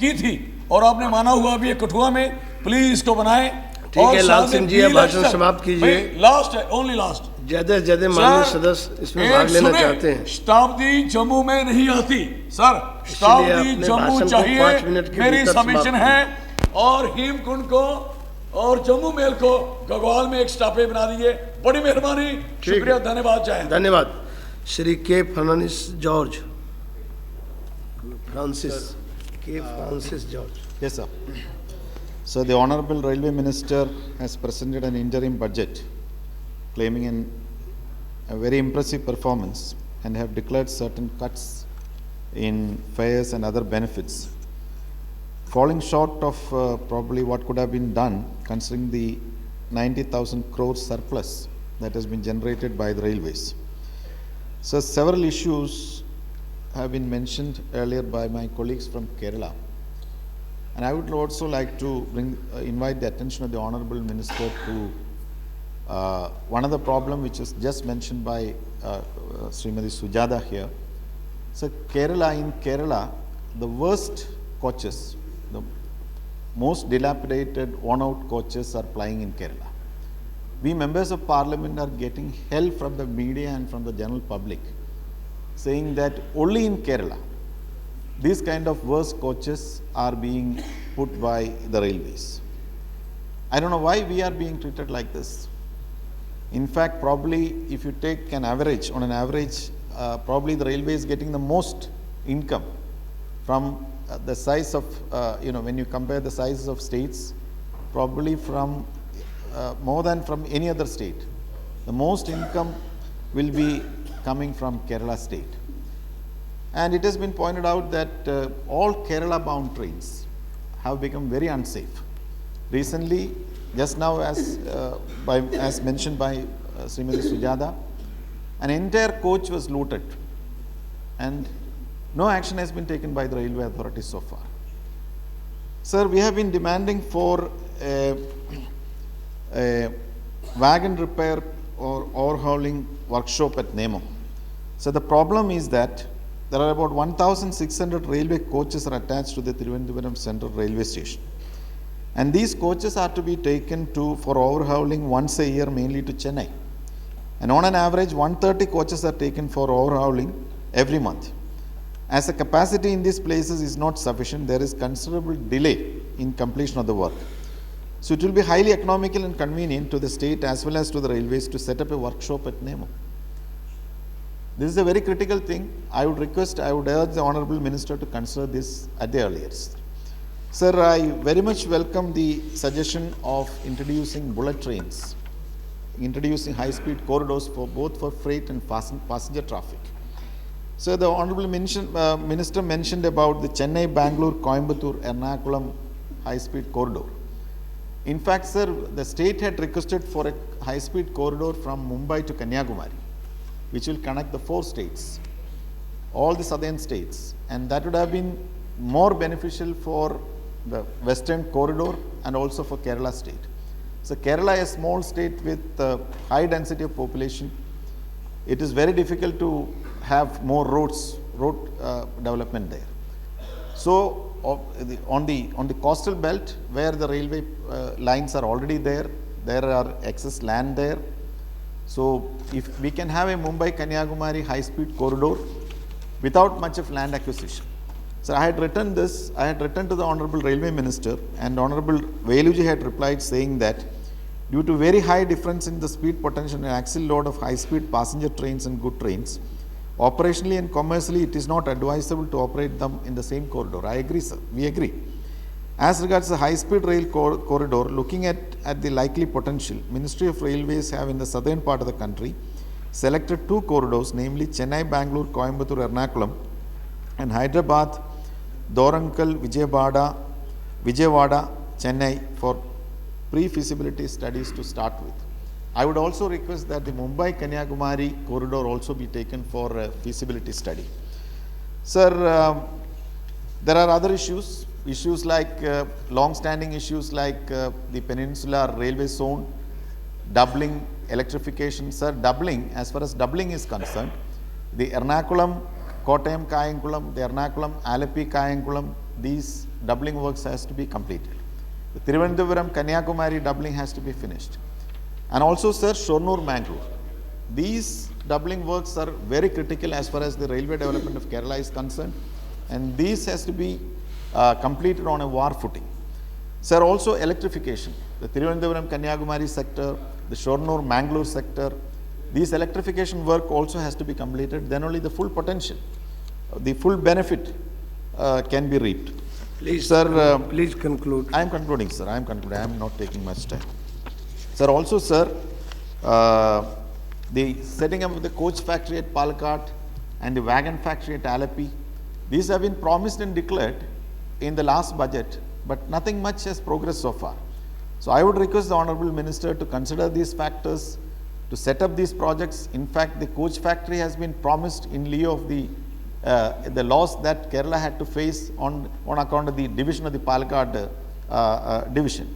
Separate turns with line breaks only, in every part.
की थी और आपने माना हुआ भी है कठुआ में, प्लीज इसको बनाएं।
ठीक है, लाल सिंह जी, आप भाषण समाप्त कीजिए।
लास्ट है, ओनली लास्ट।
ज्यादा से ज्यादा माननीय सदस्य इसमें भाग लेना चाहते हैं।
शताब्दी जम्मू में नहीं आती सर, शताब्दी जम्मू चाहिए, मेरी सबमिशन है। और हेमकुंड को और जम्मू मेल को गढ़वाल में एक स्टॉपेज बना दीजिए, बड़ी मेहरबानी, शुक्रिया, धन्यवाद। जय हिंद।
धन्यवाद। श्री के Francis George, Francis George.
Yes, sir. So the Honorable Railway Minister has presented an interim budget claiming a very impressive performance and have declared certain cuts in fares and other benefits, falling short of probably what could have been done considering the 90,000 crore surplus that has been generated by the railways. So several issues have been mentioned earlier by my colleagues from Kerala, and I would also like to invite the attention of the Honorable Minister to one of the problem which is just mentioned by Srimati Sujata here. So in Kerala, the worst coaches, the most dilapidated, worn-out coaches are plying in Kerala. We members of Parliament are getting help from the media and from the general public, saying that only in Kerala, these kind of worst coaches are being put by the railways. I don't know why we are being treated like this. In fact, probably if you take an average, on an average, probably the railway is getting the most income from the size of, when you compare the sizes of states, probably from more than from any other state. The most income will be coming from Kerala state. And it has been pointed out that all Kerala bound trains have become very unsafe. Recently, just now as mentioned by Srimati Sujata, an entire coach was looted and no action has been taken by the railway authorities so far. Sir, we have been demanding for a wagon repair or overhauling workshop at Nemo. So the problem is that there are about 1,600 railway coaches are attached to the Thiruvananthapuram Central Railway Station. And these coaches are to be taken for overhauling once a year, mainly to Chennai. And on an average, 130 coaches are taken for overhauling every month. As the capacity in these places is not sufficient, there is considerable delay in completion of the work. So it will be highly economical and convenient to the state as well as to the railways to set up a workshop at Nemo. This is a very critical thing. I would urge the Honorable Minister to consider this at the earliest. Sir, I very much welcome the suggestion of introducing bullet trains, introducing high-speed corridors for both for freight and passenger traffic. So the Honorable Minister mentioned about the Chennai, Bangalore, Coimbatore, Ernakulam high-speed corridor. In fact, sir, the state had requested for a high-speed corridor from Mumbai to Kanyakumari, which will connect the 4 states, all the southern states, and that would have been more beneficial for the western corridor and also for Kerala state. So Kerala is a small state with high density of population. It is very difficult to have more road development there. So on the coastal belt where the railway lines are already there are excess land there. So if we can have a Mumbai-Kanyakumari high-speed corridor without much of land acquisition. So I had written to the Honorable Railway Minister, and Honorable Veluji had replied saying that due to very high difference in the speed potential and axle load of high-speed passenger trains and good trains, operationally and commercially it is not advisable to operate them in the same corridor. I agree, sir. We agree. As regards the high-speed rail corridor, looking at the likely potential, Ministry of Railways have in the southern part of the country selected 2 corridors, namely Chennai, Bangalore, Coimbatore, Ernakulam, and Hyderabad, Dorankal, Vijayawada, Chennai for pre-feasibility studies to start with. I would also request that the Mumbai-Kanyakumari corridor also be taken for a feasibility study. Sir, there are other issues like long-standing issues like the peninsular railway zone, doubling, electrification. Sir, doubling, as far as doubling is concerned, the Ernakulam Kottayam Kayankulam, the Ernakulam, Alapi Kayankulam, these doubling works has to be completed. The Thiruvananthapuram Kanyakumari doubling has to be finished. And also, sir, Shornur Mangalore. These doubling works are very critical as far as the railway development of Kerala is concerned, and these has to be completed on a war footing. Sir, also electrification. The Thiruvananthapuram Kanyakumari sector, the Shornur Mangalore sector, these electrification work also has to be completed. Then only the full potential, the full benefit can be reaped.
Please,
sir.
Please conclude.
I am concluding, sir. I am concluding. I am not taking much time. Sir, also, sir, the setting up of the coach factory at Palakkad and the wagon factory at Alleppey, these have been promised and declared in the last budget, but nothing much has progressed so far. So I would request the Honourable Minister to consider these factors, to set up these projects. In fact, the coach factory has been promised in lieu of the loss that Kerala had to face on account of the division of the Palakkad division.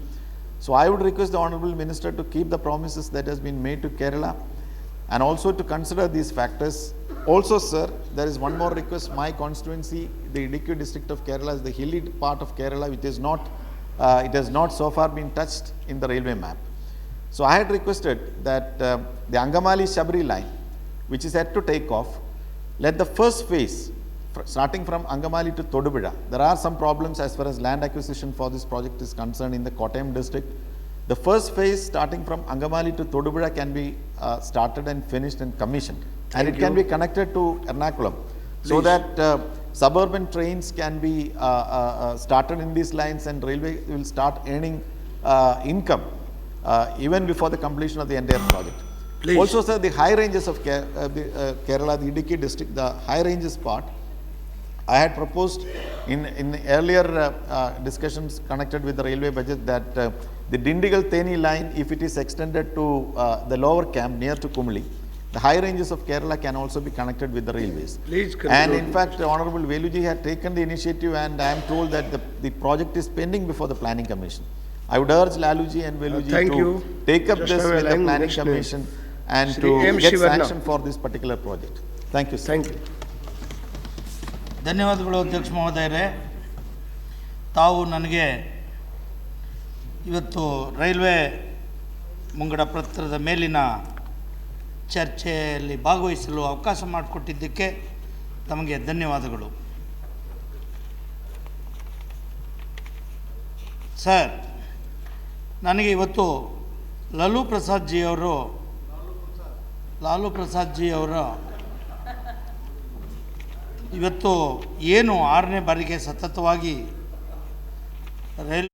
So I would request the Honourable Minister to keep the promises that has been made to Kerala and also to consider these factors. Also, sir, there is one more request. My constituency, the Adv.K district of Kerala, is the hilly part of Kerala, which is not, it has not so far been touched in the railway map. So I had requested that the Angamali-Shabri line, which is yet to take off, let the first phase, starting from Angamali to Todupuzha, there are some problems as far as land acquisition for this project is concerned in the Kottayam district. The first phase, starting from Angamali to Todupuzha, can be started and finished and commissioned. And it can be connected to Ernakulam, so that suburban trains can be started in these lines, and railway will start earning income even before the completion of the entire project.
Please.
Also, sir, the high ranges of Kerala, the Adv.K district, the high ranges part, I had proposed in earlier discussions connected with the railway budget that the Dindigal-Theni line, if it is extended to the lower camp near to Kumuli, the high ranges of Kerala can also be connected with the railways.
Please conclude.
And in fact, the Honourable Veluji had taken the initiative, and I am told that the project is pending before the Planning Commission. I would urge Laluji and Veluji to take up this with the Planning Commission and to get sanction for this particular project. Thank you, sir.
Thank you.
ಧನ್ಯವಾದಗಳು ಅಧ್ಯಕ್ಷ ಮಹೋದಯರೇ. ತಾವು ನನಗೆ ಇವತ್ತು railway ಮುಂಗಡ ಪತ್ರದ ಮೇಲಿನ ಚರ್ಚೆಯಲ್ಲಿ ಭಾಗವಹಿಸಲು ಅವಕಾಶ ಮಾಡಿಕೊಟ್ಟಿದ್ದಕ್ಕೆ ತಮಗೆ ಧನ್ಯವಾದಗಳು. ಸರ್, ನನಗೆ ಇವತ್ತು ಲಾಲೂ ಪ್ರಸಾದ್ ಜಿಯವರು ಇವತ್ತು ಏನು 6ನೇ ಬಾರಿಗೆ ಸತತವಾಗಿ ರೈಲ್